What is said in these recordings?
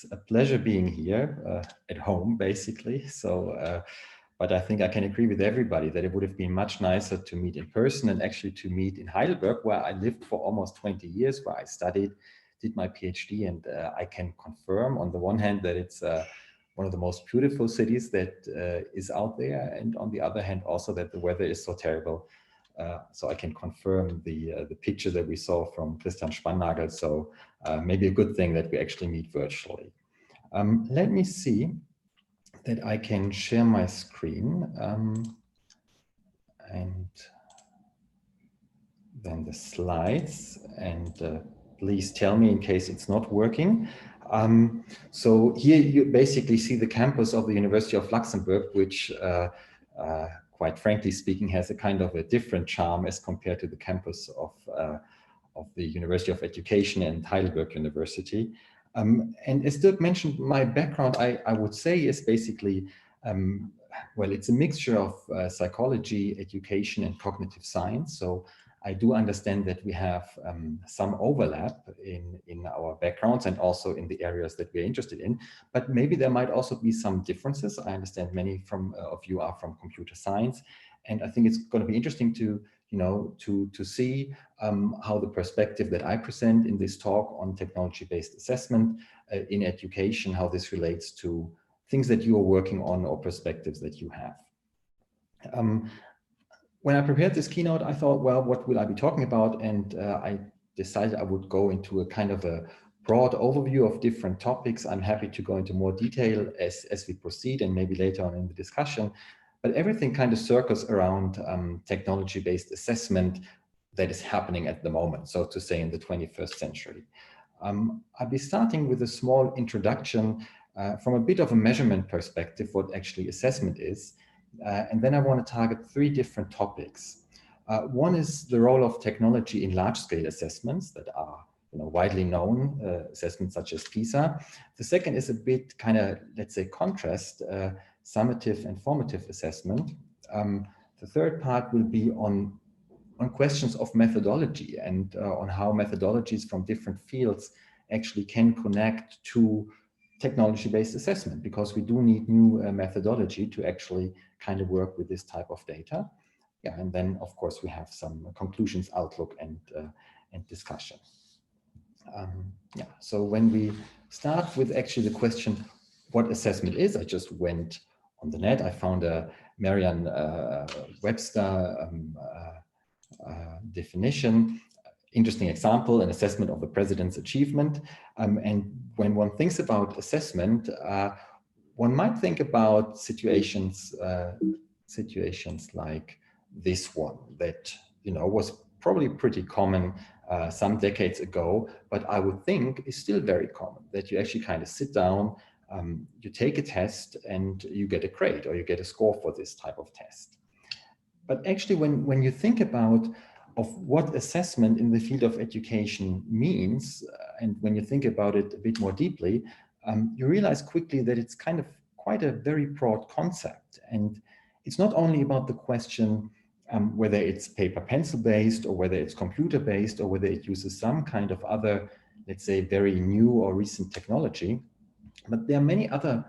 it's a pleasure being here at home, basically. So, but I think I can agree with everybody that it would have been much nicer to meet in person and actually to meet in Heidelberg, where I lived for almost 20 years, where I studied, did my PhD, and I can confirm on the one hand that it's one of the most beautiful cities that is out there, and on the other hand also that the weather is so terrible. So I can confirm the picture that we saw from Christian Spannagel. So maybe a good thing that we actually meet virtually. Let me see that I can share my screen and then the slides, and please tell me in case it's not working. So here you basically see the campus of the University of Luxembourg, which quite frankly speaking, has a kind of a different charm as compared to the campus of the University of Education and Heidelberg University. And as Dirk mentioned, my background, I would say, is basically, well, it's a mixture of psychology, education, and cognitive science. So I do understand that we have some overlap in our backgrounds and also in the areas that we're interested in, but maybe there might also be some differences. I understand many of you are from computer science, and I think it's going to be interesting to, to see how the perspective that I present in this talk on technology-based assessment in education, how this relates to things that you are working on or perspectives that you have. When I prepared this keynote, I thought, well, what will I be talking about? And I decided I would go into a kind of a broad overview of different topics. I'm happy to go into more detail as we proceed and maybe later on in the discussion. But everything kind of circles around technology-based assessment that is happening at the moment, so to say, in the 21st century. I'll be starting with a small introduction from a bit of a measurement perspective, what actually assessment is. And then I want to target three different topics. One is the role of technology in large-scale assessments that are widely known, assessments such as PISA. The second is a bit kind of, let's say, contrast, summative and formative assessment. The third part will be on questions of methodology and on how methodologies from different fields actually can connect to technology-based assessment, because we do need new methodology to actually kind of work with this type of data. Yeah, and then of course we have some conclusions, outlook, and discussion. Yeah, so when we start with actually the question, what assessment is, I just went on the net. I found a Merriam-Webster definition. Interesting example, an assessment of the president's achievement. And when one thinks about assessment, one might think about situations like this one that was probably pretty common some decades ago, but I would think is still very common, that you actually kind of sit down, you take a test and you get a grade or you get a score for this type of test. But actually when you think about of what assessment in the field of education means, and when you think about it a bit more deeply, you realize quickly that it's kind of quite a very broad concept. And it's not only about the question whether it's paper pencil based or whether it's computer based or whether it uses some kind of other, let's say, very new or recent technology, but there are many other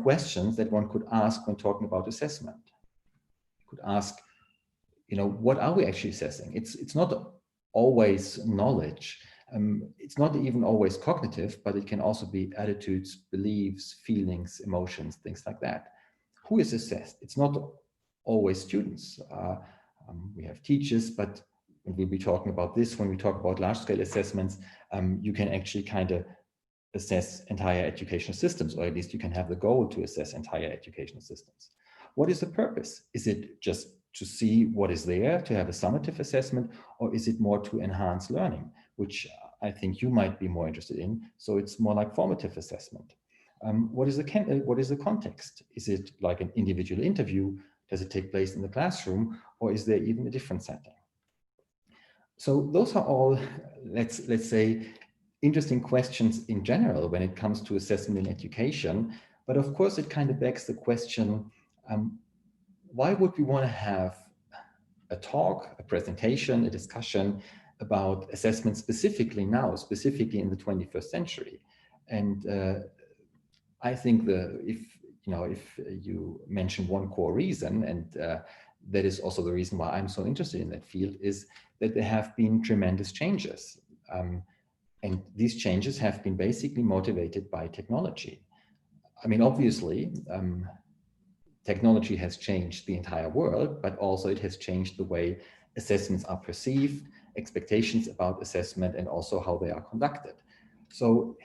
questions that one could ask when talking about assessment. You could ask, what are we actually assessing? It's not always knowledge. It's not even always cognitive, but it can also be attitudes, beliefs, feelings, emotions, things like that. Who is assessed? It's not always students. We have teachers, but we'll be talking about this when we talk about large-scale assessments. You can actually kind of assess entire educational systems, or at least you can have the goal to assess entire educational systems. What is the purpose? Is it just to see what is there, to have a summative assessment, or is it more to enhance learning, which I think you might be more interested in? So it's more like formative assessment. What is the context? Is it like an individual interview? Does it take place in the classroom, or is there even a different setting? So those are all, let's say, interesting questions in general when it comes to assessment in education. But of course, it kind of begs the question, why would we want to have a talk, a presentation, a discussion about assessment specifically now, specifically in the 21st century? And I think if you mention one core reason, and that is also the reason why I'm so interested in that field, is that there have been tremendous changes. And these changes have been basically motivated by technology. I mean, obviously, technology has changed the entire world, but also it has changed the way assessments are perceived, expectations about assessment, and also how they are conducted. So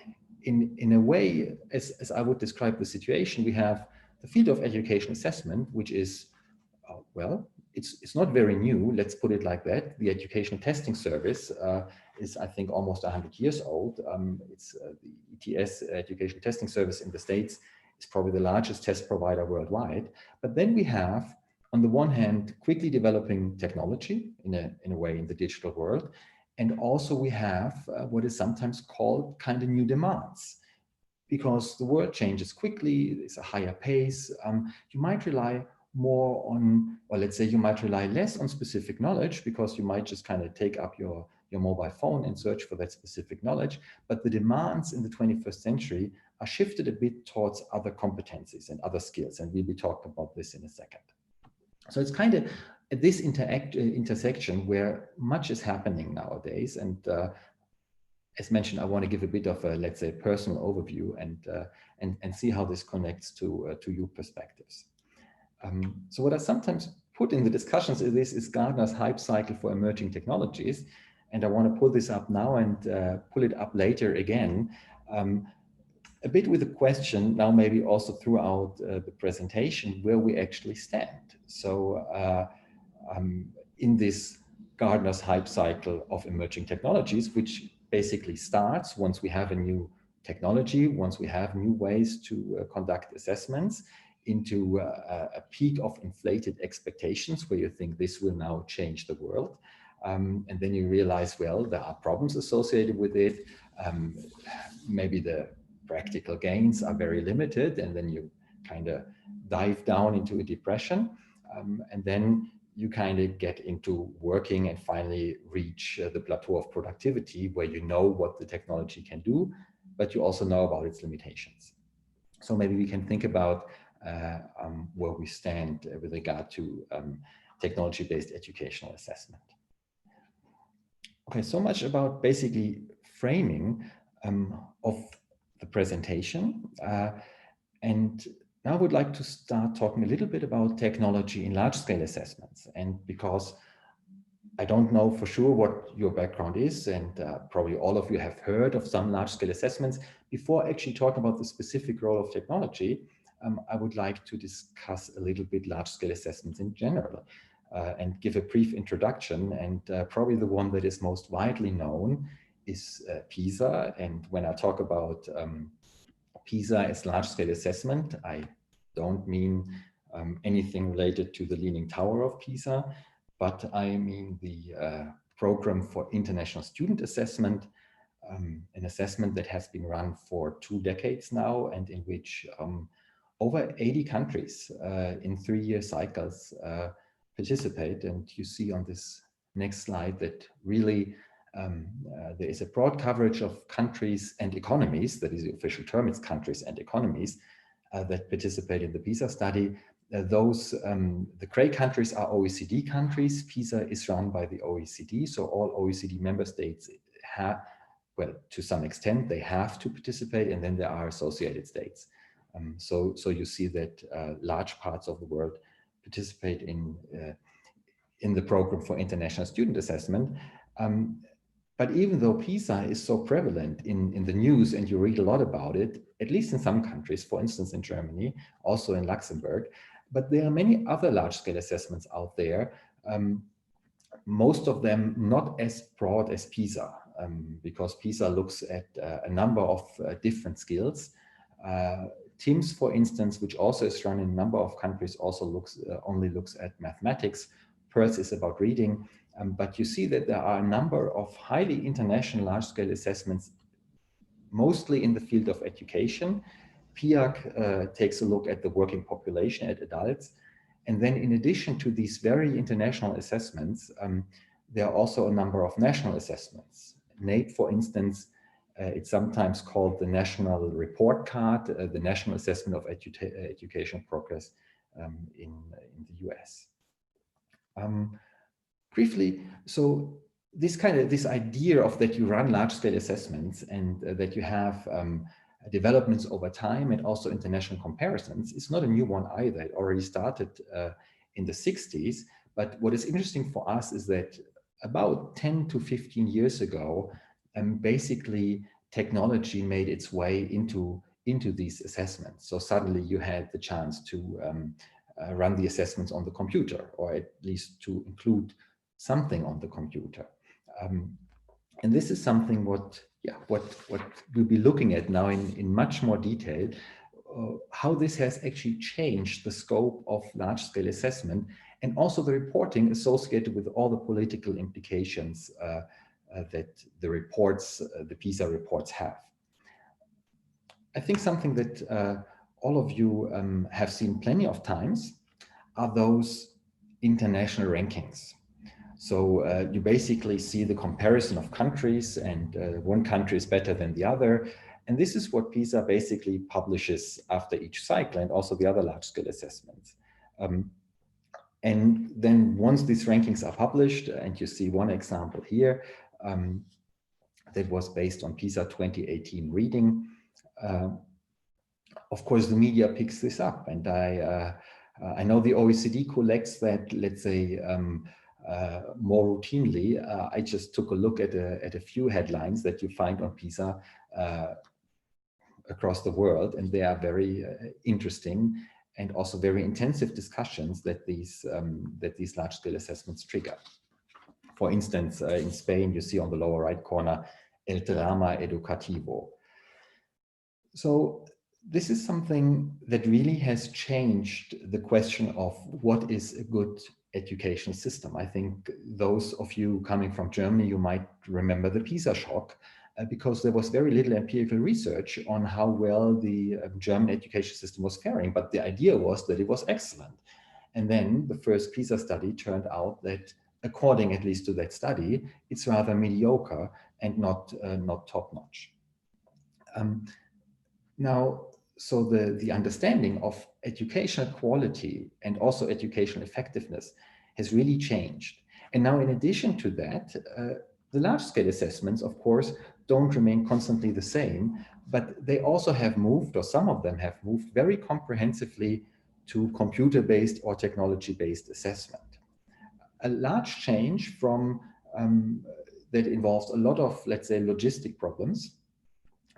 in a way, as I would describe the situation, we have the field of education assessment, which is, well, it's not very new, let's put it like that. The Educational Testing Service is, I think, almost 100 years old. It's the ETS, Educational Testing Service in the States, is probably the largest test provider worldwide. But then we have, on the one hand, quickly developing technology in a way in the digital world. And also we have what is sometimes called kind of new demands, because the world changes quickly, there's a higher pace. You might rely more on, or let's say you might rely less on specific knowledge, because you might just kind of take up your mobile phone and search for that specific knowledge. But the demands in the 21st century are shifted a bit towards other competencies and other skills. And we'll be talking about this in a second. So it's kind of at this intersection where much is happening nowadays. And as mentioned, I want to give a bit of a, let's say, personal overview and see how this connects to your perspectives. So what I sometimes put in the discussions is Gartner's hype cycle for emerging technologies. And I want to pull this up now and pull it up later again. A bit with a question now, maybe also throughout the presentation, where we actually stand. So in this Gartner's hype cycle of emerging technologies, which basically starts once we have a new technology, once we have new ways to conduct assessments, into a peak of inflated expectations where you think this will now change the world. And then you realize, well, there are problems associated with it. Maybe the practical gains are very limited, and then you kind of dive down into a depression. And then you kind of get into working and finally reach the plateau of productivity where you know what the technology can do, but you also know about its limitations. So maybe we can think about where we stand with regard to technology-based educational assessment. Okay, so much about basically framing of the presentation. And now I would like to start talking a little bit about technology in large-scale assessments. And because I don't know for sure what your background is, and probably all of you have heard of some large-scale assessments, before actually talking about the specific role of technology, I would like to discuss a little bit large-scale assessments in general and give a brief introduction. And probably the one that is most widely known is PISA. And when I talk about PISA as large-scale assessment, I don't mean anything related to the Leaning Tower of Pisa, but I mean the program for international student assessment, an assessment that has been run for 2 decades now, and in which over 80 countries in 3-year cycles participate. And you see on this next slide that really there is a broad coverage of countries and economies, that is the official term, it's countries and economies, that participate in the PISA study. The gray countries are OECD countries. PISA is run by the OECD, so all OECD member states have, well, to some extent, they have to participate, and then there are associated states. So you see that large parts of the world participate in the program for international student assessment. But even though PISA is so prevalent in the news and you read a lot about it, at least in some countries, for instance, in Germany, also in Luxembourg, but there are many other large-scale assessments out there, most of them not as broad as PISA, because PISA looks at a number of different skills. TIMSS, for instance, which also is run in a number of countries, also only looks at mathematics. PIRSS is about reading. But you see that there are a number of highly international large-scale assessments, mostly in the field of education. PIAC takes a look at the working population, at adults. And then in addition to these very international assessments, there are also a number of national assessments. NAEP, for instance, It's sometimes called the National Report Card, the National Assessment of Educational Progress in the US. Briefly, so this idea of that you run large-scale assessments and that you have developments over time and also international comparisons is not a new one either. It already started in the 60s. But what is interesting for us is that about 10 to 15 years ago, basically technology made its way into these assessments. So suddenly you had the chance to run the assessments on the computer, or at least to include something on the computer. And this is something what we'll be looking at now in much more detail, how this has actually changed the scope of large-scale assessment and also the reporting associated with all the political implications that the reports, the PISA reports have. I think something that all of you have seen plenty of times are those international rankings. So you basically see the comparison of countries, and one country is better than the other. And this is what PISA basically publishes after each cycle, and also the other large-scale assessments. And then once these rankings are published, and you see one example here, that was based on PISA 2018 reading. Of course, the media picks this up, and I know the OECD collects that, let's say, more routinely. I just took a look at a few headlines that you find on PISA across the world, and they are very interesting and also very intensive discussions that these large-scale assessments trigger. For instance, in Spain, you see on the lower right corner, El Drama Educativo. So this is something that really has changed the question of what is a good educational system. I think those of you coming from Germany, you might remember the PISA shock, because there was very little empirical research on how well the German education system was faring, but the idea was that it was excellent. And then the first PISA study turned out that, according at least to that study, it's rather mediocre and not top-notch. Now, so the understanding of educational quality and also educational effectiveness has really changed. And now, in addition to that, the large-scale assessments, of course, don't remain constantly the same, but they also have moved, or some of them have moved very comprehensively to computer-based or technology-based assessment. A large change from that involves a lot of, let's say, logistic problems.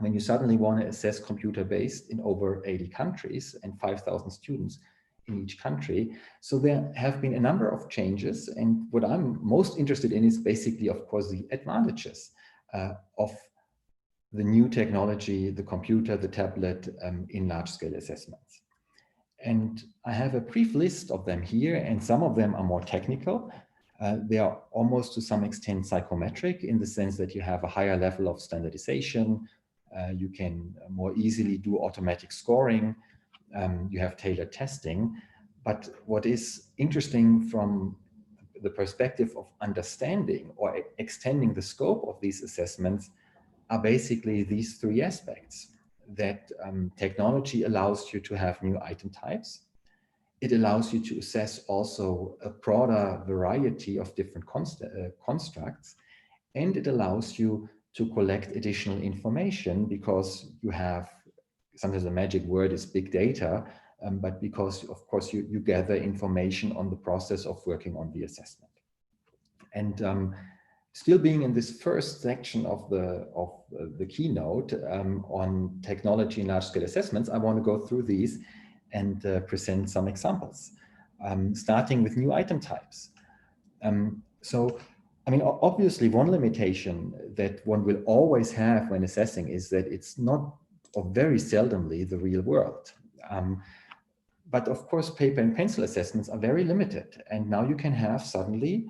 When you suddenly want to assess computer-based in over 80 countries and 5,000 students in each country. So there have been a number of changes, and what I'm most interested in is basically, of course, the advantages of the new technology, the computer, the tablet, in large-scale assessments. And I have a brief list of them here, and some of them are more technical. They are almost to some extent psychometric, in the sense that you have a higher level of standardization. You can more easily do automatic scoring. You have tailored testing. But what is interesting from the perspective of understanding or extending the scope of these assessments are basically these three aspects. That technology allows you to have new item types. It allows you to assess also a broader variety of different constructs. And it allows you to collect additional information, because you have, sometimes the magic word is big data, but because, of course, you gather information on the process of working on the assessment. And still being in this first section of the keynote on technology and large-scale assessments, I want to go through these and present some examples, starting with new item types. So, I mean, obviously, one limitation that one will always have when assessing is that it's not, or very seldomly, the real world. But of course, paper and pencil assessments are very limited. And now you can have suddenly,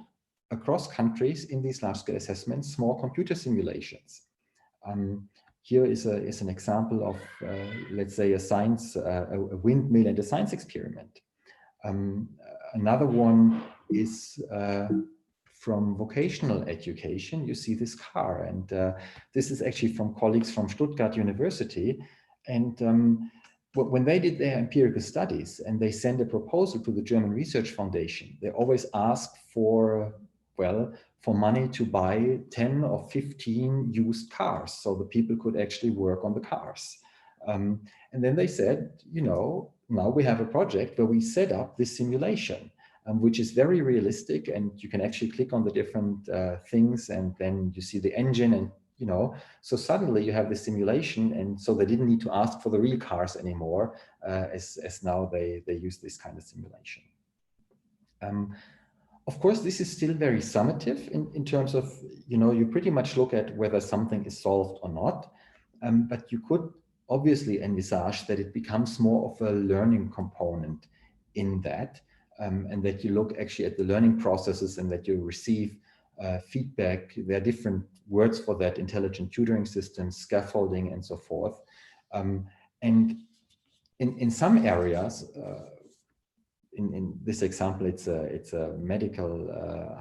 across countries in these large-scale assessments, small computer simulations. Here is an example of, let's say, a windmill and a science experiment. Another one is from vocational education, you see this car. And this is actually from colleagues from Stuttgart University. And when they did their empirical studies and they sent a proposal to the German Research Foundation, they always ask for, well, for money to buy 10 or 15 used cars so the people could actually work on the cars. And then they said, you know, now we have a project where we set up this simulation, which is very realistic, and you can actually click on the different things, and then you see the engine, and you know, so suddenly you have this simulation, and so they didn't need to ask for the real cars anymore, as now they use this kind of simulation. Of course, this is still very summative in terms of, you know, you pretty much look at whether something is solved or not, but you could obviously envisage that it becomes more of a learning component in that, and that you look actually at the learning processes and that you receive feedback. There are different words for that: intelligent tutoring systems, scaffolding, and so forth. And in some areas, in this example, it's a medical,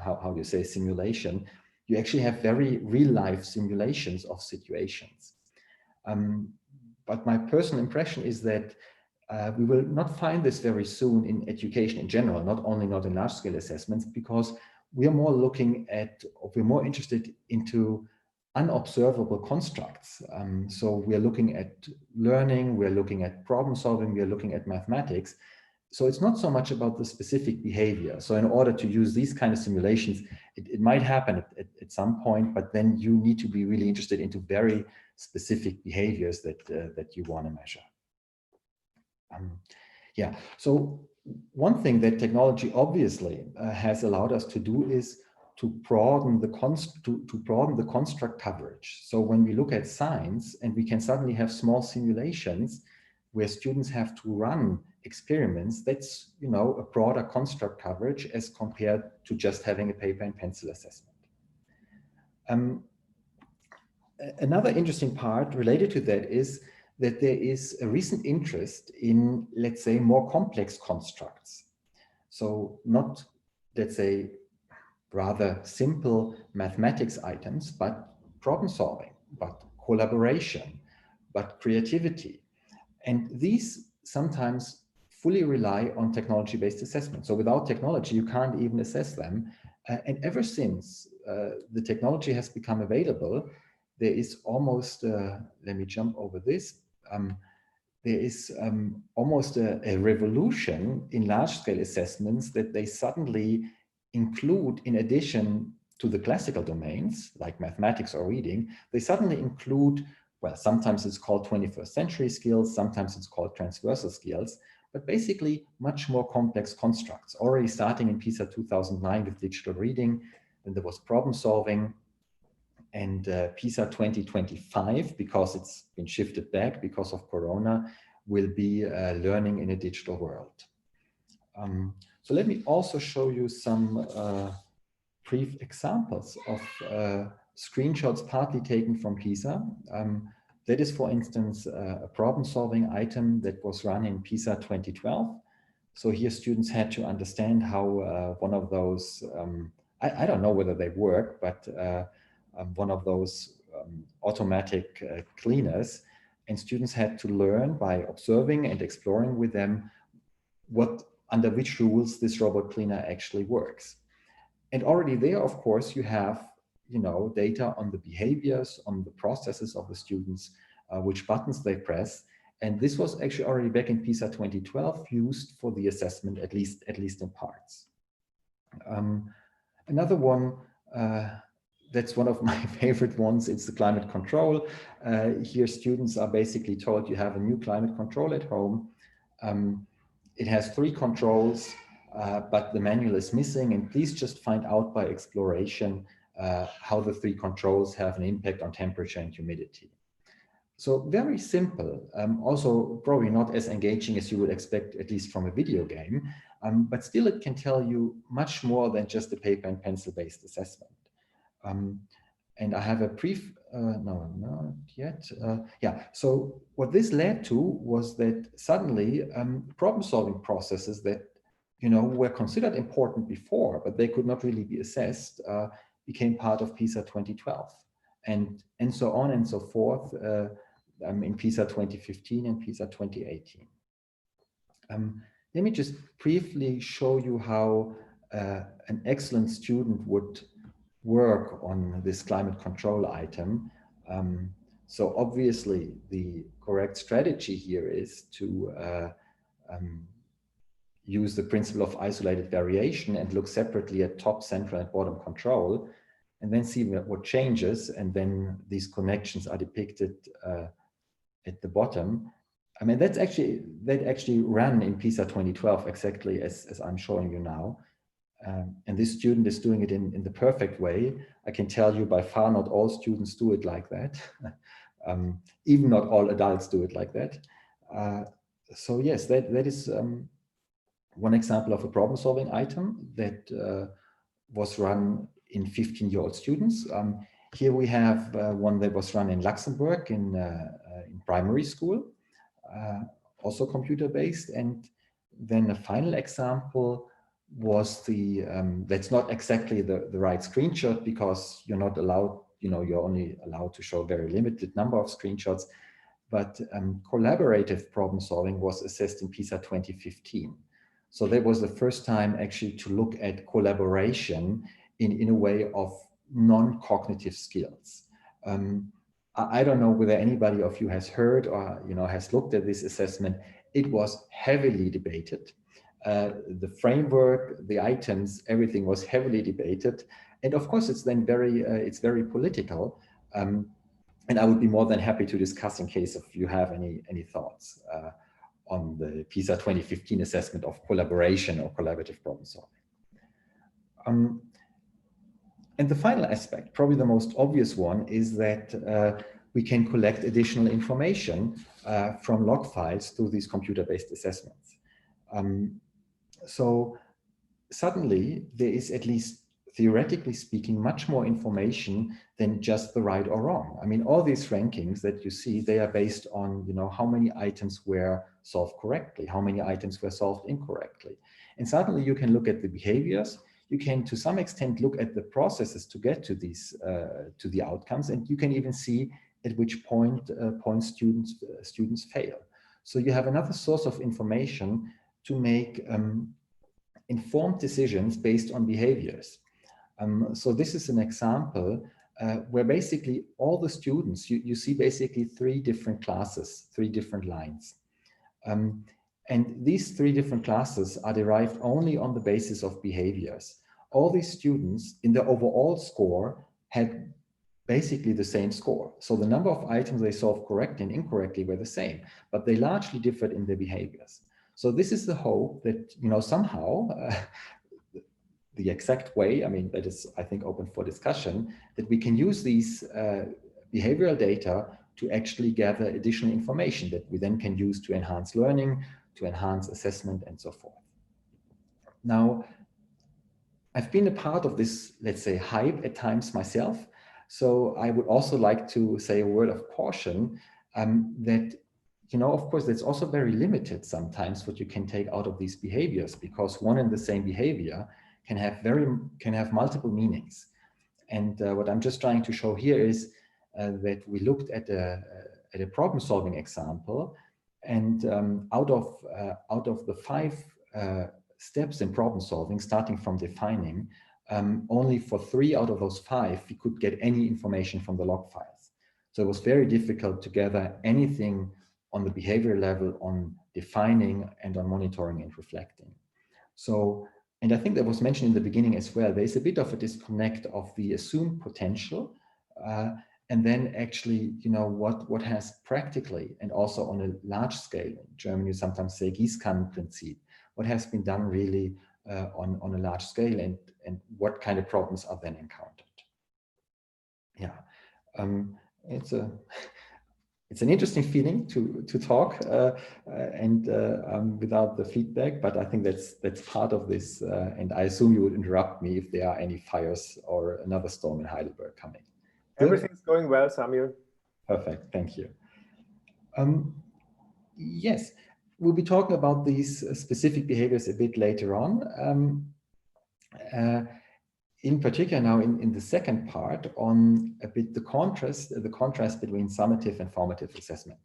how do you say, simulation. You actually have very real-life simulations of situations. But my personal impression is that we will not find this very soon in education in general, not in large-scale assessments, because we are more looking at, or we're more interested into unobservable constructs. So we are looking at learning, we're looking at problem solving, we are looking at mathematics. So it's not so much about the specific behavior. So in order to use these kind of simulations, it might happen at some point, but then you need to be really interested into very specific behaviors that you want to measure. Yeah, so one thing that technology obviously has allowed us to do is to broaden the construct coverage. So when we look at science, and we can suddenly have small simulations where students have to run experiments, that's, you know, a broader construct coverage as compared to just having a paper and pencil assessment. Another interesting part related to that is that there is a recent interest in, let's say, more complex constructs. So not, let's say, rather simple mathematics items, but problem solving, but collaboration, but creativity. And these sometimes fully rely on technology-based assessment. So without technology, you can't even assess them. And ever since the technology has become available, there is almost, let me jump over this, there is almost a revolution in large-scale assessments that they suddenly include, in addition to the classical domains, like mathematics or reading, they suddenly include, well, sometimes it's called 21st century skills, sometimes it's called transversal skills, but basically much more complex constructs. Already starting in PISA 2009 with digital reading, then there was problem solving, and PISA 2025, because it's been shifted back because of Corona, will be learning in a digital world. So let me also show you some brief examples of screenshots partly taken from PISA. That is, for instance, a problem-solving item that was run in PISA 2012. So here students had to understand how one of those, I don't know whether they work, but one of those automatic cleaners, and students had to learn by observing and exploring with them under which rules this robot cleaner actually works. And already there, of course, you have, you know, data on the behaviors, on the processes of the students, which buttons they press. And this was actually already back in PISA 2012 used for the assessment, at least in parts. Another one, that's one of my favorite ones, it's the climate control. Here students are basically told you have a new climate control at home. It has 3 controls, but the manual is missing, and please just find out by exploration how the 3 controls have an impact on temperature and humidity. So very simple, also probably not as engaging as you would expect, at least from a video game, but still it can tell you much more than just a paper and pencil based assessment. And I have a brief, no, not yet. Yeah, so what this led to was that suddenly problem-solving processes that were considered important before, but they could not really be assessed, became part of PISA 2012, and so on and so forth in PISA 2015 and PISA 2018. Let me just briefly show you how an excellent student would work on this climate control item. So obviously the correct strategy here is to use the principle of isolated variation and look separately at top, central, and bottom control, and then see what changes, and then these connections are depicted at the bottom. I mean, that actually ran in PISA 2012 exactly as I'm showing you now. And this student is doing it in the perfect way. I can tell you by far not all students do it like that. Even not all adults do it like that. So yes, that is one example of a problem-solving item that was run in 15-year-old students. Here we have one that was run in Luxembourg in primary school, also computer-based. And then a final example was the, that's not exactly the right screenshot, because you're not allowed, you're only allowed to show a very limited number of screenshots. But collaborative problem solving was assessed in PISA 2015. So that was the first time actually to look at collaboration in a way of non-cognitive skills. I don't know whether anybody of you has heard or has looked at this assessment. It was heavily debated. The framework, the items, everything was heavily debated, and of course it's then it's very political. And I would be more than happy to discuss in case if you have any thoughts on the PISA 2015 assessment of collaboration or collaborative problem solving. And the final aspect, probably the most obvious one, is that we can collect additional information from log files through these computer-based assessments. So suddenly there is, at least theoretically speaking, much more information than just the right or wrong. I mean, all these rankings that you see, they are based on, how many items were solved correctly, how many items were solved incorrectly. And suddenly you can look at the behaviors. You can, to some extent, look at the processes to get to these, to the outcomes, and you can even see at which point students fail. So you have another source of information to make informed decisions based on behaviors. So this is an example where basically all the students, you see basically 3 different classes, 3 different lines. And these 3 different classes are derived only on the basis of behaviors. All these students in the overall score had basically the same score. So the number of items they solved correctly and incorrectly were the same, but they largely differed in their behaviors. So this is the hope that, somehow, the exact way, I mean, that is, I think, open for discussion, that we can use these behavioral data to actually gather additional information that we then can use to enhance learning, to enhance assessment, and so forth. Now, I've been a part of this, let's say, hype at times myself. So I would also like to say a word of caution that, of course, that's also very limited sometimes what you can take out of these behaviors, because one and the same behavior can have multiple meanings. And what I'm just trying to show here is that we looked at a problem-solving example, and out of the 5 steps in problem solving, starting from defining, only for 3 out of those 5 we could get any information from the log files. So it was very difficult to gather anything on the behavior level, on defining, and on monitoring and reflecting. So, and I think that was mentioned in the beginning as well, there's a bit of a disconnect of the assumed potential and then actually, what has practically and also on a large scale, in German you sometimes say Gießkannenprinzip, what has been done really on a large scale, and what kind of problems are then encountered. Yeah, it's an interesting feeling to talk and without the feedback, but I think that's part of this, and I assume you would interrupt me if there are any fires or another storm in Heidelberg coming. Good? Everything's going well, Samuel. Perfect, thank you. Yes, we'll be talking about these specific behaviors a bit later on. In particular now in the second part on a bit the contrast between summative and formative assessment.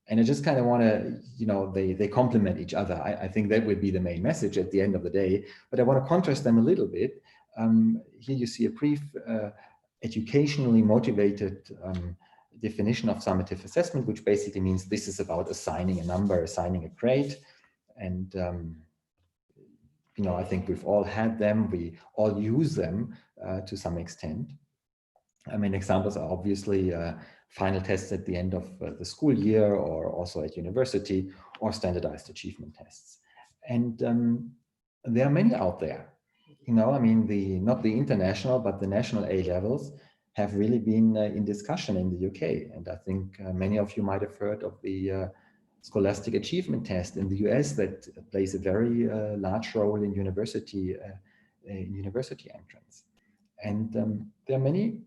And I just kind of want to, you know, they complement each other. I think that would be the main message at the end of the day, but I want to contrast them a little bit. Here you see a brief educationally motivated definition of summative assessment, which basically means this is about assigning a number, assigning a grade. And you know, I think we've all had them. We all use them to some extent. I mean, examples are obviously final tests at the end of the school year, or also at university, or standardized achievement tests. And there are many out there. You know, I mean, not the international, but the national A levels have really been in discussion in the UK. And I think many of you might have heard of the Scholastic Achievement Test in the US that plays a very large role in university entrance. And there are many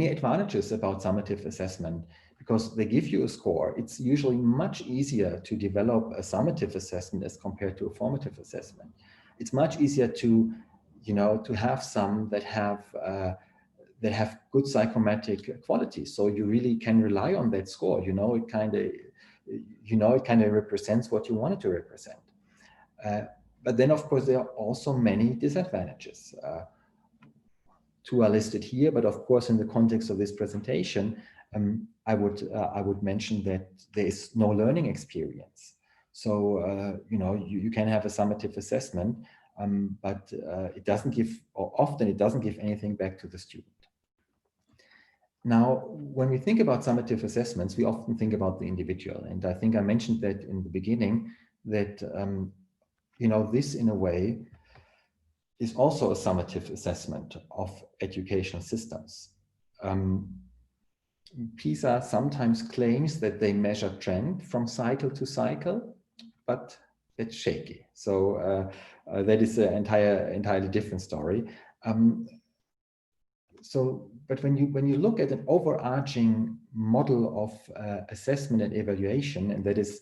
advantages about summative assessment because they give you a score. It's usually much easier to develop a summative assessment as compared to a formative assessment. It's much easier to, you know, to have some that have good psychometric qualities. So you really can rely on that score. You know, it kind of represents what you want it to represent. But then, of course, there are also many disadvantages. Two are listed here, but of course, in the context of this presentation, I would mention that there is no learning experience. So you know, you can have a summative assessment, but it doesn't give, or often it doesn't give anything back to the student. Now, when we think about summative assessments, we often think about the individual. And I think I mentioned that in the beginning, that, you know, this in a way is also a summative assessment of educational systems. PISA sometimes claims that they measure trend from cycle to cycle, but it's shaky. So that is an entirely different story. But when you look at an overarching model of assessment and evaluation, and that is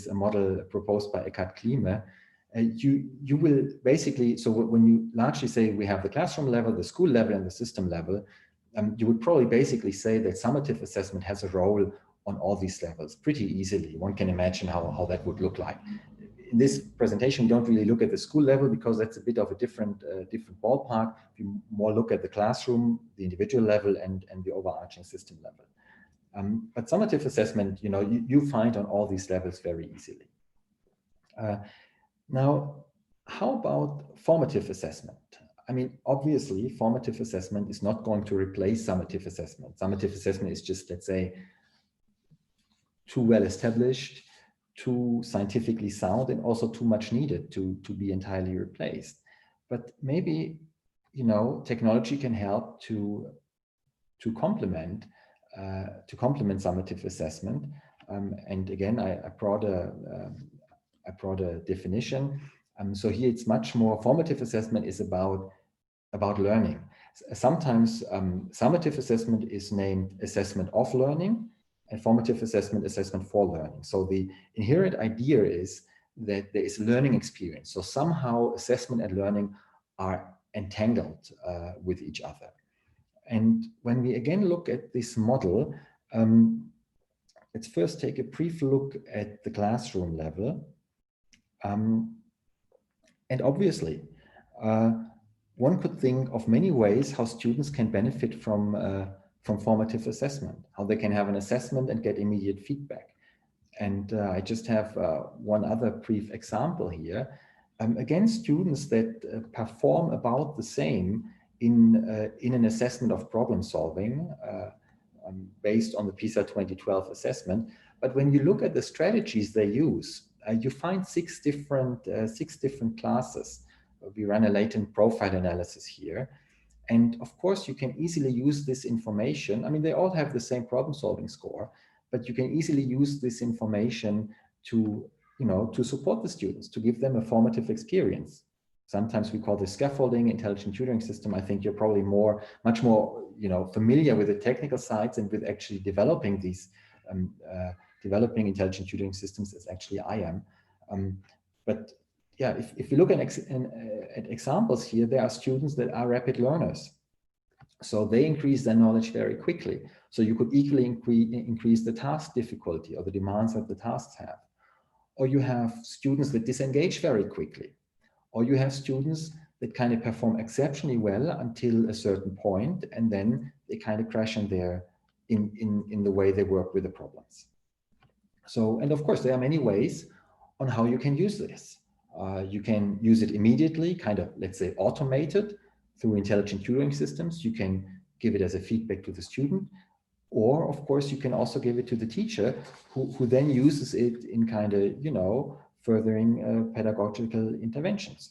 a model proposed by Eckhard Klime, you will basically, so when you largely say we have the classroom level, the school level, and the system level, you would probably basically say that summative assessment has a role on all these levels pretty easily. One can imagine how that would look like. In this presentation, we don't really look at the school level because that's a bit of a different ballpark. We more look at the classroom, the individual level, and the overarching system level. But summative assessment, you know, you find on all these levels very easily. Now, how about formative assessment? I mean, obviously, formative assessment is not going to replace summative assessment. Summative assessment is just, let's say, too well established, too scientifically sound, and also too much needed to be entirely replaced. But maybe, you know, technology can help to complement summative assessment. And again, I brought a definition. So here it's much more, formative assessment is about learning. Sometimes summative assessment is named assessment of learning, and formative assessment for learning. So the inherent idea is that there is learning experience. So somehow assessment and learning are entangled with each other. And when we again look at this model, let's first take a brief look at the classroom level. And obviously, one could think of many ways how students can benefit from formative assessment, how they can have an assessment and get immediate feedback. And I just have one other brief example here. Again, students that perform about the same in an assessment of problem solving based on the PISA 2012 assessment. But when you look at the strategies they use, you find six different classes. We run a latent profile analysis here. And of course, you can easily use this information. I mean, they all have the same problem solving score, but you can easily use this information to, you know, to support the students, to give them a formative experience. Sometimes we call this scaffolding, intelligent tutoring system. I think you're probably much more, you know, familiar with the technical sides and with actually developing these developing intelligent tutoring systems as actually I am. But yeah, if you look at examples here, there are students that are rapid learners. So they increase their knowledge very quickly. So you could equally increase the task difficulty or the demands that the tasks have. Or you have students that disengage very quickly. Or you have students that kind of perform exceptionally well until a certain point, and then they kind of crash in the way they work with the problems. So, and of course, there are many ways on how you can use this. You can use it immediately, kind of, let's say, automated through intelligent tutoring systems. You can give it as a feedback to the student. Or, of course, you can also give it to the teacher who then uses it in kind of, you know, furthering pedagogical interventions.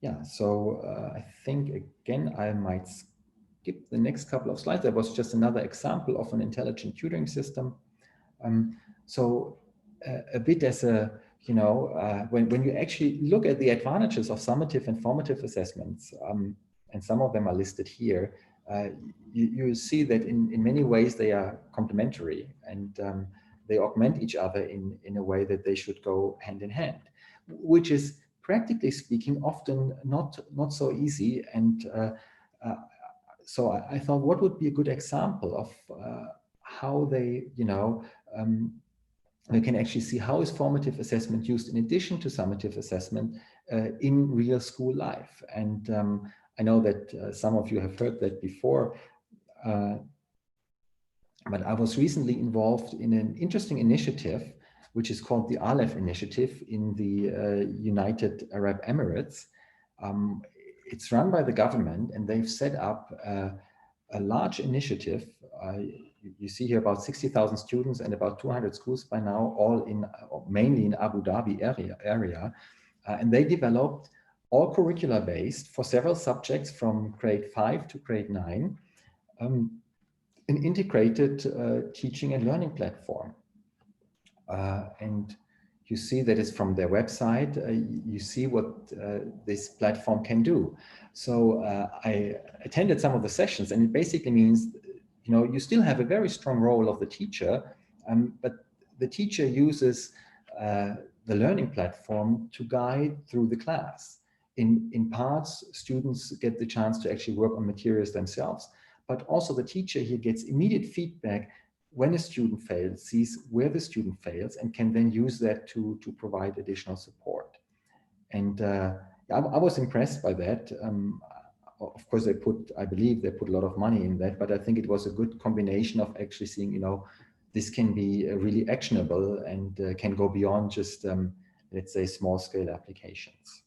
Yeah, so I think, again, I might skip the next couple of slides. That was just another example of an intelligent tutoring system. So a bit as a, you know, when you actually look at the advantages of summative and formative assessments, and some of them are listed here, you see that in many ways they are complementary, and they augment each other in a way that they should go hand in hand, which is, practically speaking, often not so easy. And so I thought, what would be a good example of how they, you know, we can actually see how is formative assessment used in addition to summative assessment in real school life. And I know that some of you have heard that before, but I was recently involved in an interesting initiative, which is called the Aleph Initiative in the United Arab Emirates. It's run by the government, and they've set up a large initiative. You see here about 60,000 students and about 200 schools by now, all in mainly in Abu Dhabi area. And they developed, all curricular based, for several subjects from grade 5 to grade 9, an integrated teaching and learning platform. And you see that it's from their website. You see what this platform can do. So I attended some of the sessions, and it basically means, you know, you still have a very strong role of the teacher, but the teacher uses the learning platform to guide through the class. In parts, students get the chance to actually work on materials themselves, but also the teacher here gets immediate feedback when a student fails, sees where the student fails, and can then use that to provide additional support. And I was impressed by that. Of course, I believe they put a lot of money in that, but I think it was a good combination of actually seeing, you know, this can be really actionable and can go beyond just, let's say, small scale applications.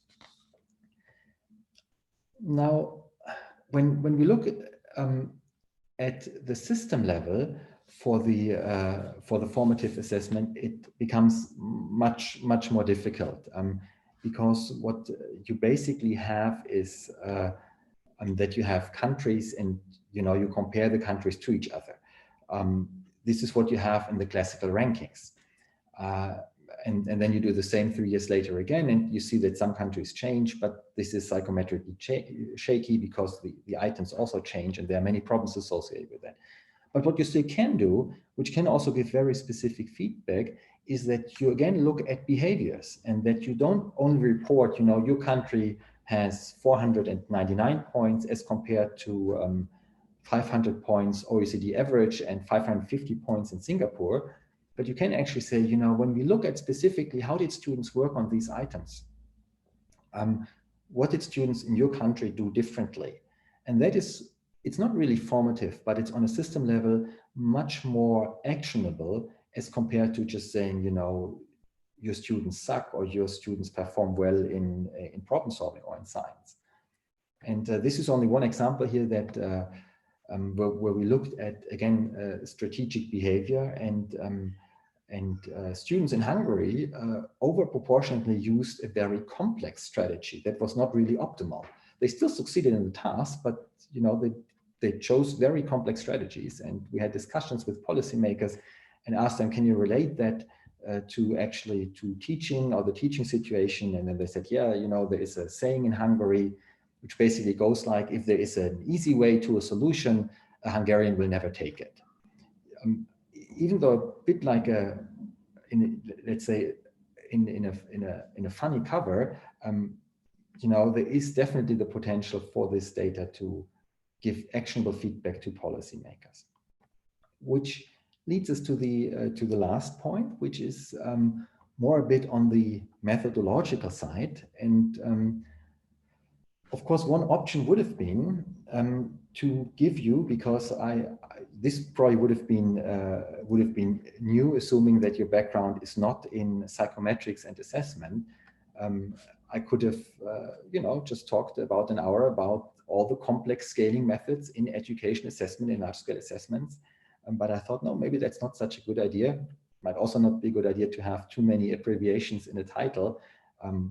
Now, when we look at the system level for the formative assessment, it becomes much more difficult, because what you basically have is that you have countries, and you know, you compare the countries to each other. This is what you have in the classical rankings, and then you do the same 3 years later again, and you see that some countries change, but this is psychometrically shaky because the items also change, and there are many problems associated with that. But what you still can do, which can also give very specific feedback, is that you again look at behaviors, and that you don't only report, you know, your country has 499 points as compared to 500 points OECD average and 550 points in Singapore. But you can actually say, you know, when we look at specifically how did students work on these items, what did students in your country do differently? And that is, it's not really formative, but it's on a system level much more actionable as compared to just saying, you know, your students suck or your students perform well in problem solving or in science. And this is only one example here that where we looked at, again, strategic behavior, and students in Hungary over proportionately used a very complex strategy that was not really optimal. They still succeeded in the task, but you know, they chose very complex strategies. And we had discussions with policymakers and asked them, can you relate that to teaching or the teaching situation? And then they said, yeah, you know, there is a saying in Hungary which basically goes like, if there is an easy way to a solution, a Hungarian will never take it. even though a bit like let's say in a funny cover, you know, there is definitely the potential for this data to give actionable feedback to policymakers, which leads us to the last point, which is more a bit on the methodological side. And of course, one option would have been to give you, because this probably would have been new, assuming that your background is not in psychometrics and assessment. I could have, you know, just talked about an hour about all the complex scaling methods in education assessment, in large-scale assessments. But I thought, no, maybe that's not such a good idea. Might also not be a good idea to have too many abbreviations in the title.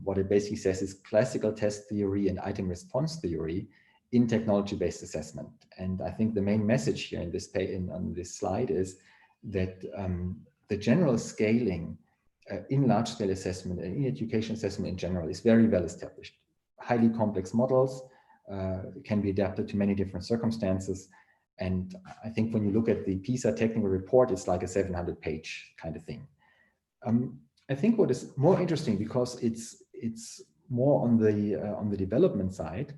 What it basically says is classical test theory and item response theory in technology-based assessment. And I think the main message here in this on this slide is that the general scaling in large-scale assessment and in education assessment in general is very well established. Highly complex models can be adapted to many different circumstances. And I think when you look at the PISA technical report, it's like a 700-page kind of thing. I think what is more interesting, because it's more on the development side,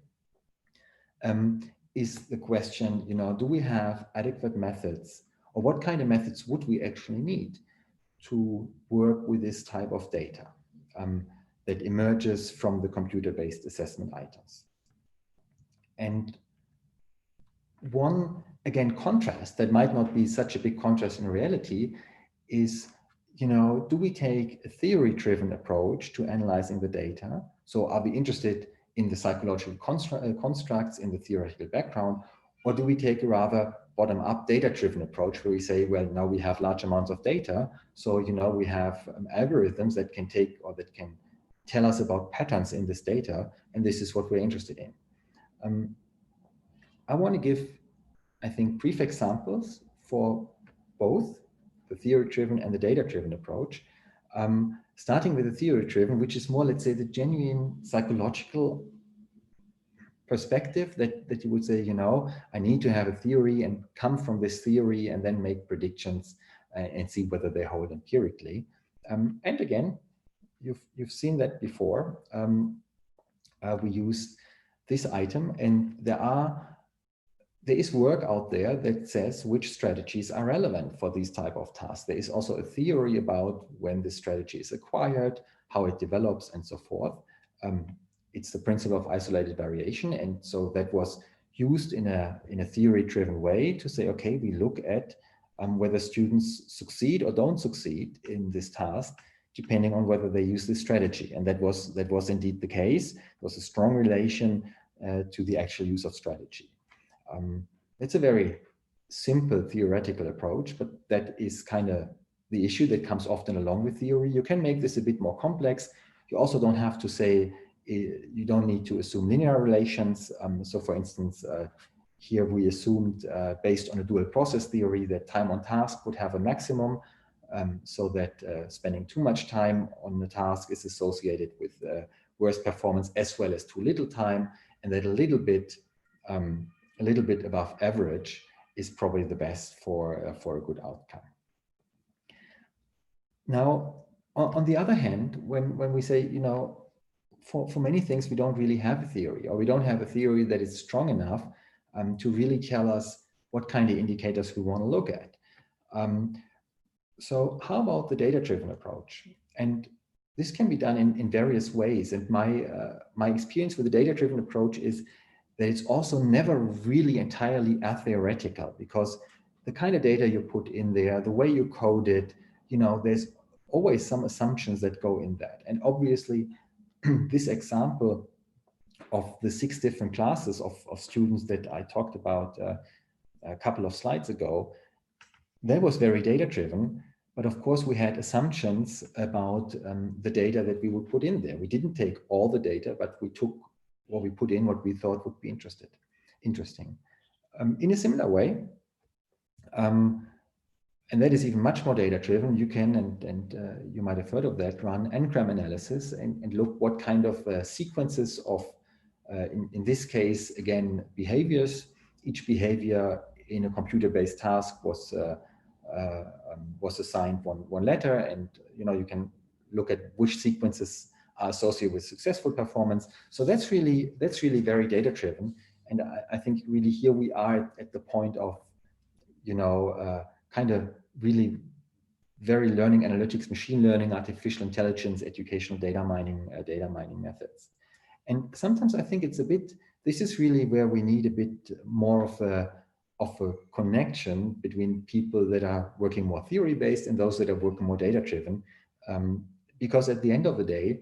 is the question, you know, do we have adequate methods, or what kind of methods would we actually need to work with this type of data that emerges from the computer-based assessment items? And one, again, contrast that might not be such a big contrast in reality is, you know, do we take a theory-driven approach to analyzing the data? So are we interested in the psychological constructs, in the theoretical background, or do we take a rather bottom-up data-driven approach where we say, well, now we have large amounts of data, so, you know, we have algorithms that can take, or that can tell us about patterns in this data, and this is what we're interested in. I want to give, I think, brief examples for both the theory-driven and the data-driven approach, starting with the theory-driven, which is more, let's say, the genuine psychological perspective that you would say, you know, I need to have a theory and come from this theory and then make predictions and see whether they hold empirically. And again, you've seen that before. We used this item, and there is work out there that says which strategies are relevant for these type of tasks. There is also a theory about when the strategy is acquired, how it develops, and so forth. It's the principle of isolated variation. And so that was used in a theory-driven way to say, okay, we look at whether students succeed or don't succeed in this task, depending on whether they use this strategy. And that was indeed the case. There was a strong relation to the actual use of strategy. It's a very simple theoretical approach, but that is kind of the issue that comes often along with theory. You can make this a bit more complex. You also don't have to say, you don't need to assume linear relations. So for instance, here we assumed based on a dual process theory that time on task would have a maximum, so that spending too much time on the task is associated with worse performance as well as too little time, and that a little bit above average is probably the best for a good outcome. Now, on the other hand, when we say, you know, for many things, we don't really have a theory, or we don't have a theory that is strong enough to really tell us what kind of indicators we want to look at. So how about the data-driven approach? And this can be done in various ways. And my experience with the data-driven approach is that it's also never really entirely atheoretical, because the kind of data you put in there, the way you code it, you know, there's always some assumptions that go in that. And obviously, this example of the 6 different classes of students that I talked about a couple of slides ago, that was very data-driven. But of course, we had assumptions about the data that we would put in there. We didn't take all the data, but we took what we put in, what we thought would be interesting. In a similar way, and that is even much more data-driven, you can, and you might have heard of that, run n-gram analysis and look what kind of sequences of, in this case, again, behaviors. Each behavior in a computer-based task was was assigned one letter, and you can look at which sequences are associated with successful performance. So that's really very data driven, and I think really here we are at the point of kind of really very learning analytics, machine learning, artificial intelligence, educational data mining methods. And sometimes I think it's a bit, this is really where we need a bit more of a connection between people that are working more theory-based and those that are working more data-driven. Because at the end of the day,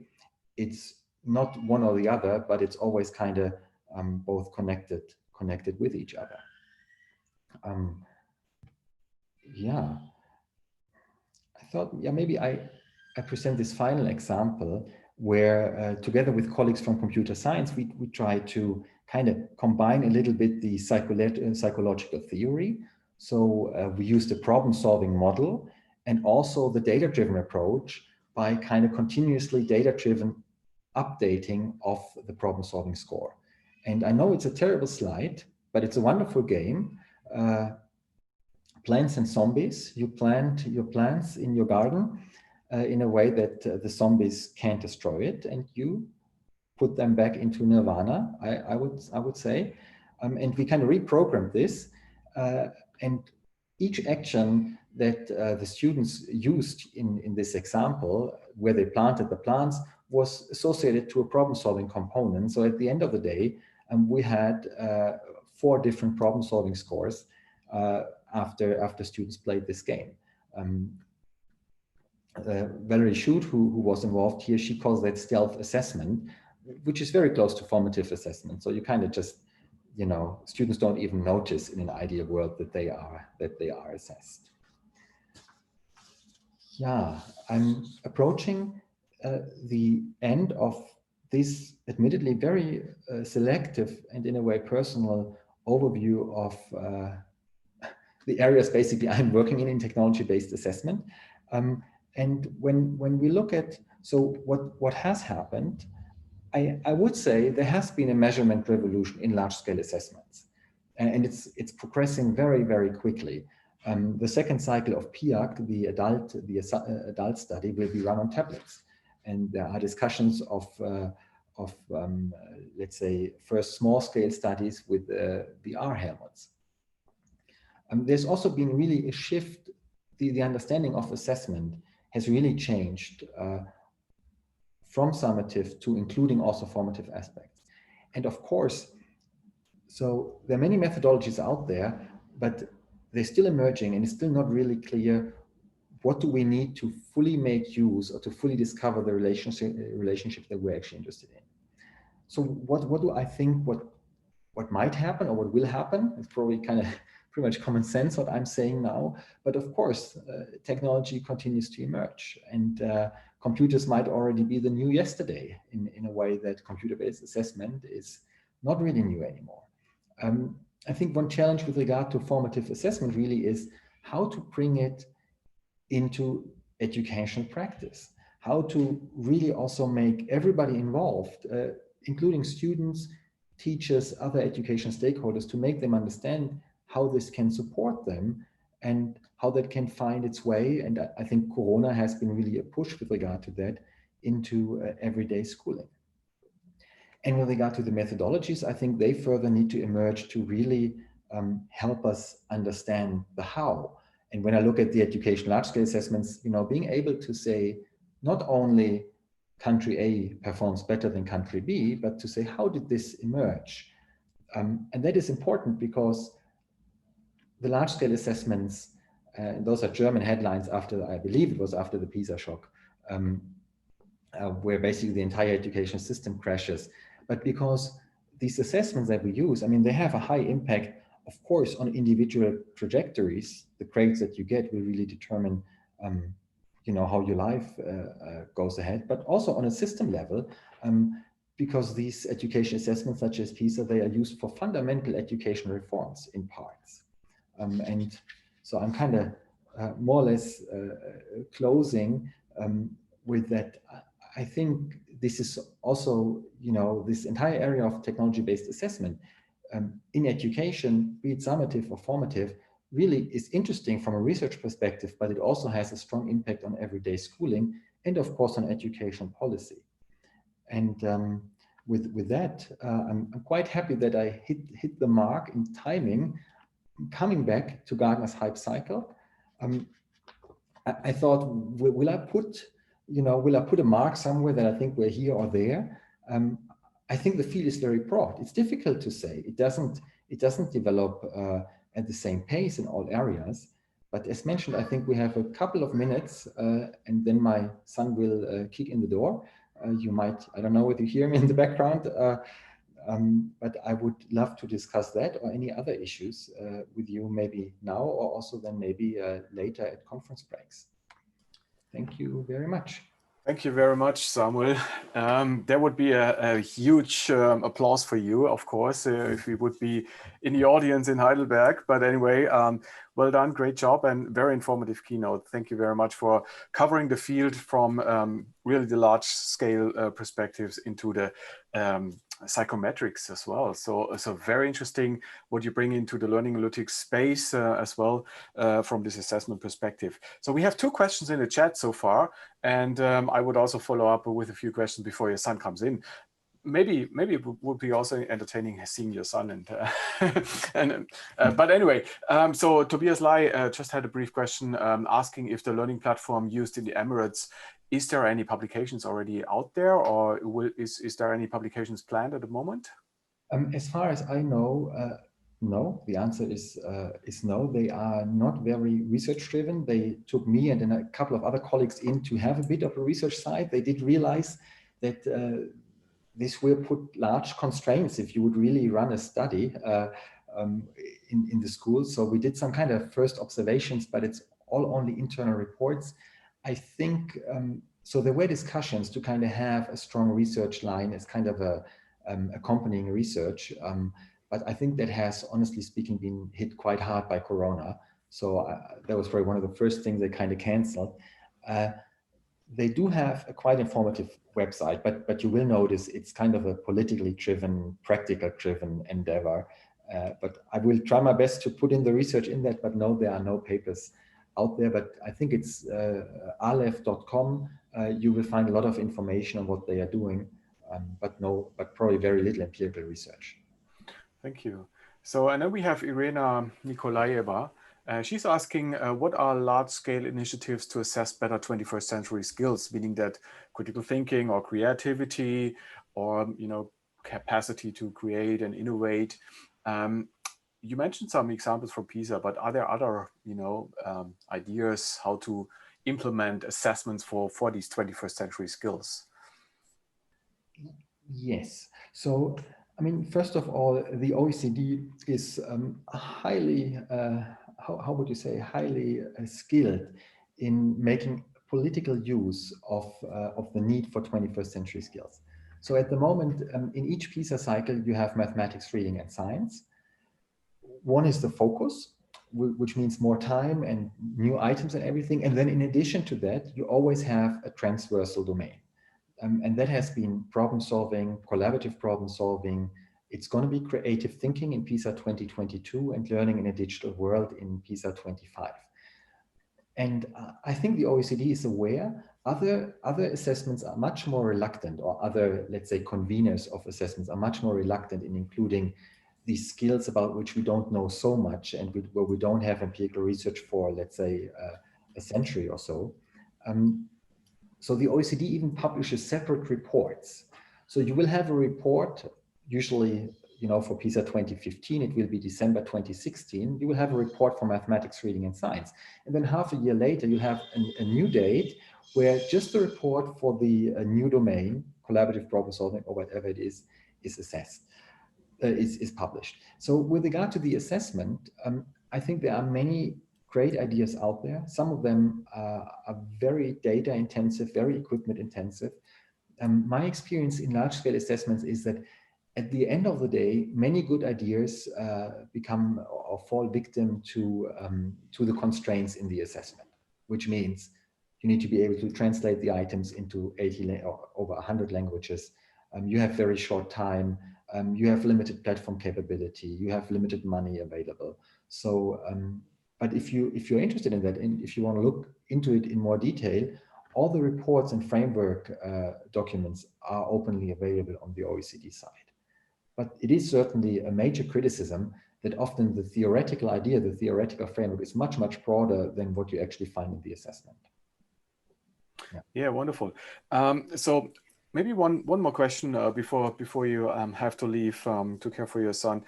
it's not one or the other, but it's always kind of both connected with each other. Yeah, I thought, yeah, maybe I present this final example where together with colleagues from computer science, we try to kind of combine a little bit the psychological theory. So we use the problem-solving model and also the data-driven approach by kind of continuously data-driven updating of the problem-solving score. And I know it's a terrible slide, but it's a wonderful game. Plants and zombies. You plant your plants in your garden in a way that the zombies can't destroy it, and you put them back into nirvana, I would say. And we kind of reprogrammed this, and each action that the students used in this example, where they planted the plants, was associated to a problem-solving component. So at the end of the day, we had 4 different problem-solving scores after students played this game. Valerie Schut, who was involved here, she calls that stealth assessment, which is very close to formative assessment. So you kind of just, students don't even notice in an ideal world that they are assessed. Yeah, I'm approaching the end of this admittedly very selective and in a way personal overview of the areas basically I'm working in technology-based assessment. And when we look at, so what has happened, I would say there has been a measurement revolution in large-scale assessments, and it's progressing very, very quickly. The second cycle of PIAC, the adult study, will be run on tablets, and there are discussions of let's say first small-scale studies with VR helmets. There's also been really a shift. The understanding of assessment has really changed from summative to including also formative aspects. And of course, so there are many methodologies out there, but they're still emerging, and it's still not really clear what do we need to fully make use or to fully discover the relationship that we're actually interested in. So what do I think what might happen or what will happen? It's probably kind of pretty much common sense what I'm saying now, but of course, technology continues to emerge, and computers might already be the new yesterday in a way that computer-based assessment is not really new anymore. I think one challenge with regard to formative assessment really is how to bring it into educational practice, how to really also make everybody involved, including students, teachers, other education stakeholders, to make them understand how this can support them and how that can find its way. And I think Corona has been really a push with regard to that into everyday schooling. And with regard to the methodologies, I think they further need to emerge to really help us understand the how. And when I look at the education large-scale assessments, being able to say not only country A performs better than country B, but to say, how did this emerge? And that is important because the large-scale assessments, those are German headlines after, I believe it was after the PISA shock, where basically the entire education system crashes. But because these assessments that we use, they have a high impact, of course, on individual trajectories. The grades that you get will really determine how your life goes ahead, but also on a system level, because these education assessments such as PISA, they are used for fundamental education reforms in parts. And so I'm kind of more or less closing with that. I think this is also, this entire area of technology-based assessment in education, be it summative or formative, really is interesting from a research perspective, but it also has a strong impact on everyday schooling and of course on education policy. And with that, I'm quite happy that I hit the mark in timing. Coming back to Gartner's hype cycle, I thought, will I put, will I put a mark somewhere that I think we're here or there? I think the field is very broad. It's difficult to say. It doesn't develop at the same pace in all areas. But as mentioned, I think we have a couple of minutes, and then my son will kick in the door. You might, I don't know whether you hear me in the background, but I would love to discuss that or any other issues with you, maybe now or also then maybe later at conference breaks. Thank you very much. Thank you very much, Samuel. There would be a huge applause for you, of course, if we would be in the audience in Heidelberg. But anyway, well done, great job, and very informative keynote. Thank you very much for covering the field from really the large scale perspectives into the psychometrics as well. So very interesting what you bring into the learning analytics space as well from this assessment perspective. So we have 2 questions in the chat so far, and I would also follow up with a few questions before your son comes in. Maybe it would be also entertaining seeing your son but anyway, so Tobias Lai just had a brief question asking if the learning platform used in the Emirates, is there any publications already out there, or is there any publications planned at the moment? As far as I know, no. The answer is no. They are not very research driven. They took me and then a couple of other colleagues in to have a bit of a research side. They did realize that this will put large constraints if you would really run a study in the school. So we did some kind of first observations, but it's all only internal reports. I think, so there were discussions to kind of have a strong research line as kind of a accompanying research. But I think that has, honestly speaking, been hit quite hard by Corona. So that was probably one of the first things they kind of canceled. They do have a quite informative website, but you will notice it's kind of a politically driven, practical driven endeavor. But I will try my best to put in the research in that, but no, there are no papers out there. But I think it's alef.com. You will find a lot of information on what they are doing, but probably very little empirical research. Thank you. So, and then we have Irena Nikolaeva. She's asking, what are large-scale initiatives to assess better 21st century skills, meaning that critical thinking or creativity or, capacity to create and innovate. You mentioned some examples from PISA, but are there other, ideas how to implement assessments for these 21st century skills? Yes. So, I mean, first of all, the OECD is highly, how would you say, highly skilled in making political use of the need for 21st century skills. So at the moment, in each PISA cycle, you have mathematics, reading, and science. One is the focus, which means more time and new items and everything. And then in addition to that, you always have a transversal domain. And that has been problem solving, collaborative problem solving. It's going to be creative thinking in PISA 2022 and learning in a digital world in PISA 25. And I think the OECD is aware other assessments are much more reluctant, or other, let's say, conveners of assessments are much more reluctant in including these skills about which we don't know so much and where we don't have empirical research for, let's say, a century or so. So the OECD even publishes separate reports. So you will have a report, usually, for PISA 2015, it will be December 2016. You will have a report for mathematics, reading, and science. And then half a year later, you have a new date where just the report for the new domain, collaborative problem solving or whatever it is assessed, is published. So with regard to the assessment, I think there are many great ideas out there. Some of them are very data intensive, very equipment intensive. My experience in large scale assessments is that at the end of the day, many good ideas become or fall victim to the constraints in the assessment, which means you need to be able to translate the items into 80 or over 100 languages. You have very short time. You have limited platform capability. You have limited money available. So But if you're interested in that, and if you want to look into it in more detail, all the reports and framework documents are openly available on the OECD side. But it is certainly a major criticism that often the theoretical idea, the theoretical framework is much, much broader than what you actually find in the assessment. Yeah, wonderful. So maybe one more question before you have to leave to care for your son.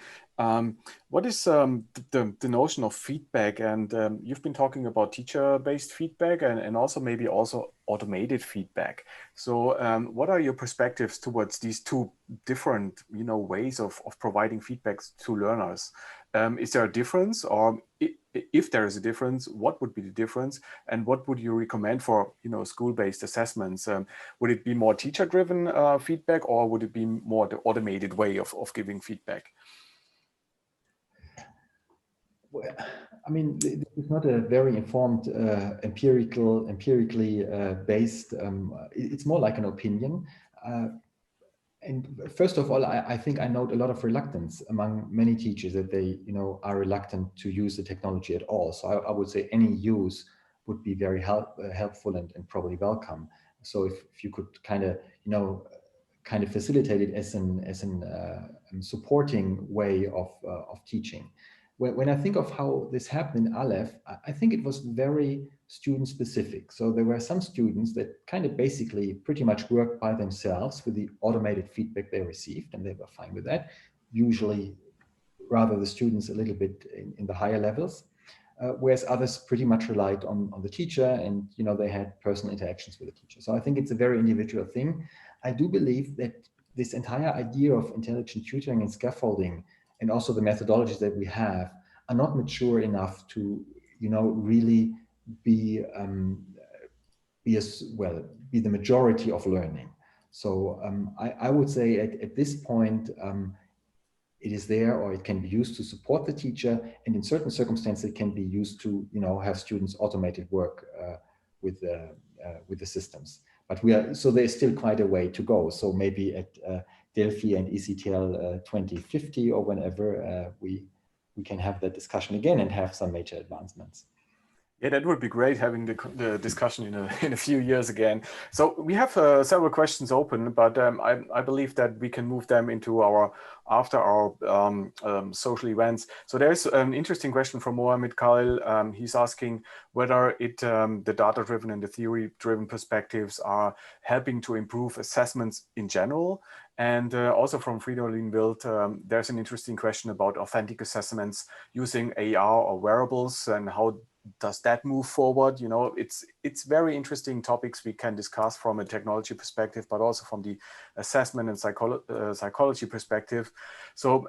What is the notion of feedback? And you've been talking about teacher-based feedback and also maybe also automated feedback. So what are your perspectives towards these two different, ways of providing feedbacks to learners? Is there a difference, or if there is a difference, what would be the difference, and what would you recommend for school-based assessments? Would it be more teacher-driven feedback, or would it be more the automated way of giving feedback? Well, I mean, this is not a very informed, empirically based. It's more like an opinion. And first of all, I think I note a lot of reluctance among many teachers that they, are reluctant to use the technology at all. So I would say any use would be very helpful and probably welcome. So if you could kind of facilitate it as an supporting way of teaching. When I think of how this happened in Aleph, I think it was very student specific. So there were some students that kind of basically pretty much worked by themselves with the automated feedback they received, and they were fine with that. Usually, rather the students a little bit in the higher levels, whereas others pretty much relied on the teacher, and they had personal interactions with the teacher. So I think it's a very individual thing. I do believe that this entire idea of intelligent tutoring and scaffolding, and also the methodologies that we have, are not mature enough to, really be the majority of learning. So I would say at this point, it is there, or it can be used to support the teacher, and in certain circumstances, it can be used to, have students automated work with the systems. But so there's still quite a way to go. So maybe at Delphi and ECTL 2050 or whenever we can have that discussion again and have some major advancements. Yeah, that would be great, having the discussion in a few years again. So we have several questions open, but I believe that we can move them into after our social events. So there's an interesting question from Mohammed Khalil. He's asking whether the data-driven and the theory-driven perspectives are helping to improve assessments in general. And also from Fridolin Wild, there's an interesting question about authentic assessments using AR or wearables, and how does that move forward? It's very interesting topics we can discuss from a technology perspective, but also from the assessment and psychology perspective. So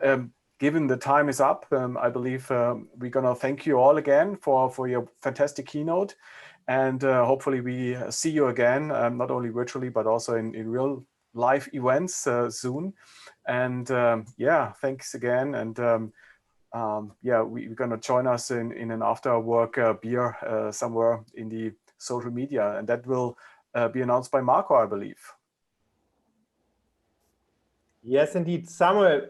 given the time is up, I believe we're gonna thank you all again for your fantastic keynote, and hopefully we see you again, not only virtually, but also in real live events soon. And yeah, thanks again. And yeah, we're going to join us in an after-work beer somewhere in the social media, and that will be announced by Marco, I believe. Yes, indeed. Samuel,